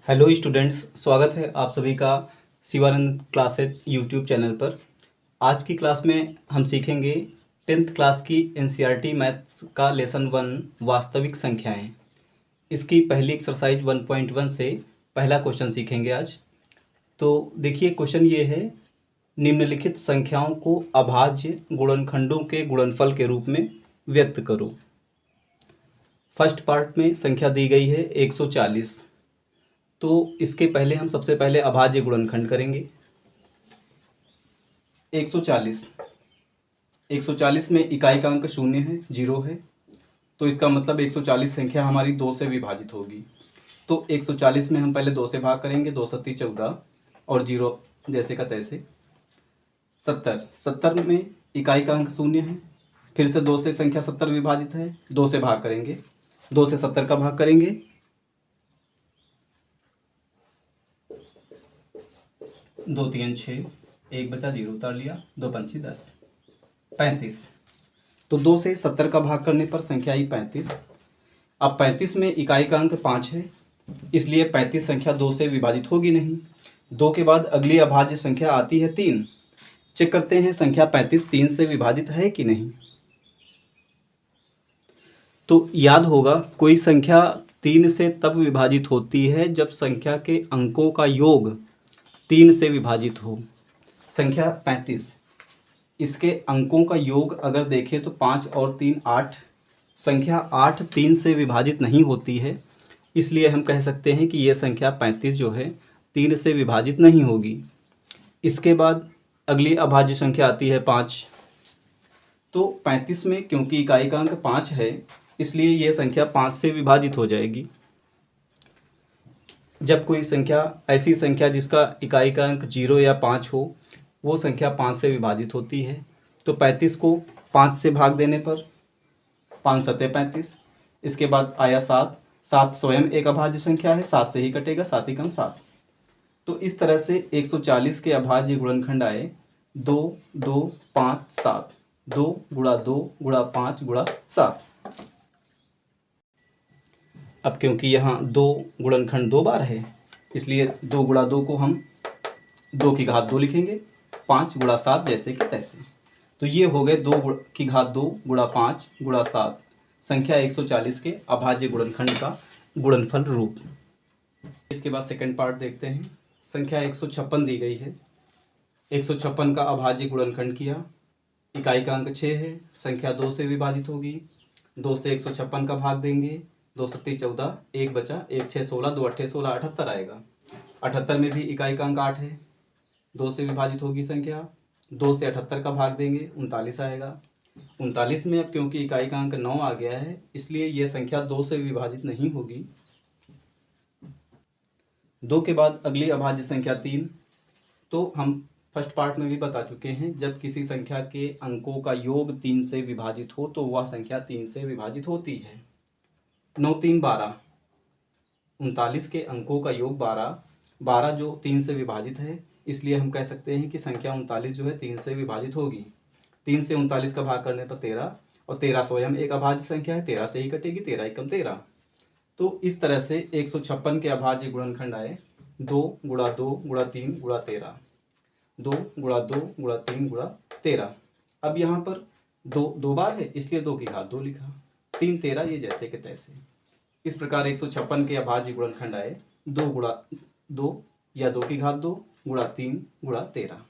Hello students, स्वागत है आप सभी का शिवानंद क्लासेज यूट्यूब चैनल पर। आज की क्लास में हम सीखेंगे 10th क्लास की एनसीईआरटी मैथ्स का लेसन 1 वास्तविक संख्याएं। इसकी पहली एक्सरसाइज 1.1 से पहला क्वेश्चन सीखेंगे आज। तो देखिए, क्वेश्चन ये है, निम्नलिखित संख्याओं को अभाज्य गुणनखंडों के गुणनफल के रूप में व्यक्त करो। फर्स्ट पार्ट में संख्या दी गई है 140। तो इसके पहले हम सबसे पहले अभाज्य गुणनखंड करेंगे। 140 140 में इकाई का अंक 0 है, 0 है। तो इसका मतलब 140 संख्या हमारी 2 से विभाजित होगी। तो 140 में हम पहले 2 से भाग करेंगे, 2 सत्ती 14 और 0 जैसे का तैसे। 70 में इकाई का अंक 0 है, फिर से 2 से संख्या 70 विभाजित है, 2 से भाग करेंगे, 2 से 70 का भाग करेंगे, 2 3 6, 1 बचा, 0 उतार लिया, 2 पंची 10, 35। तो 2 से 70 का भाग करने पर संख्या आई 35। अब 35 में इकाई का अंक 5 है, इसलिए 35 संख्या 2 से विभाजित होगी नहीं। 2 के बाद अगली अभाज्य संख्या आती है 3। चेक करते हैं संख्या 35 3 से विभाजित है कि नहीं। तो याद होगा, कोई संख्या 3 से तब विभाजित होती है जब संख्या के अंकों का योग 3 से विभाजित हो। संख्या 35, इसके अंकों का योग अगर देखें तो 5 और 3 8। संख्या 8 3 से विभाजित नहीं होती है, इसलिए हम कह सकते हैं कि यह संख्या 35 जो है 3 से विभाजित नहीं होगी। इसके बाद अगली अभाज्य संख्या आती है 5। तो 35 में क्योंकि इकाई का अंक 5 है, इसलिए यह संख्या 5 से विभाजित हो जाएगी। जब कोई संख्या, ऐसी संख्या जिसका इकाई का अंक 0 या 5 हो, वो संख्या 5 से विभाजित होती है। तो 35 को 5 से भाग देने पर 5 सत्ते 35। इसके बाद आया 7। 7 स्वयं एक अभाज्य संख्या है, 7 से ही कटेगा, 7 ही कम 7। तो इस तरह से 140 के अभाज्य गुणनखंड आए 2 2 5 7। 2 गुणा 2 गुणा 5 गुणा 7। अब क्योंकि यहाँ 2 गुणनखंड 2 बार है, इसलिए 2 गुणा 2 को हम 2 की घात 2 लिखेंगे, 5 गुणा 7 जैसे कि तैसे। तो ये हो गए 2 की घात 2 गुणा 5 गुणा 7 संख्या 140 के अभाज्य गुणनखंड का गुणनफल रूप। इसके बाद सेकंड पार्ट देखते हैं। संख्या 156 दी गई है। 156 का अभाज्य गुणनखंड किया, इकाई का अंक 6 है, संख्या 2 से विभाजित होगी। 2 से 156 का भाग देंगे, 2 सत्ती 14, 1 बचा, 1 6 16, 2 अट्ठे 16, 78 आएगा। 78 में भी इकाई का अंक 8 है, 2 से विभाजित होगी संख्या। 2 से 78 का भाग देंगे, 39 आएगा। 39 में अब क्योंकि इकाई का अंक 9 आ गया है, इसलिए यह संख्या 2 से विभाजित नहीं होगी। 2 के बाद अगली अभाज्य संख्या 3। तो हम फर्स्ट पार्ट में भी बता चुके हैं, जब किसी संख्या के अंकों का योग 3 से विभाजित हो तो वह संख्या 3 से विभाजित होती है। 9 3 12। 39 के अंकों का योग 12, 12 जो 3 से विभाजित है, इसलिए हम कह सकते हैं कि संख्या 39 जो है 3 से विभाजित होगी। 3 से 39 का भाग करने पर 13, और 13 स्वयं एक अभाज्य संख्या है, 13 से ही कटेगी, 13 एकम 13। तो इस तरह से 156 के अभाज्य गुणनखंड आए 2 गुणा 2 गुणा 3 गुणा 13। 2 गुणा 2 गुणा 3 गुणा 13। अब यहाँ पर 2 बार है, इसलिए 2 की घात 2 लिखा, 3 13 ये जैसे के तैसे। इस प्रकार 156 के अभाज्य गुणनखंड आए 2 गुणा 2 या 2 की घात 2 गुणा 3 गुणा 13।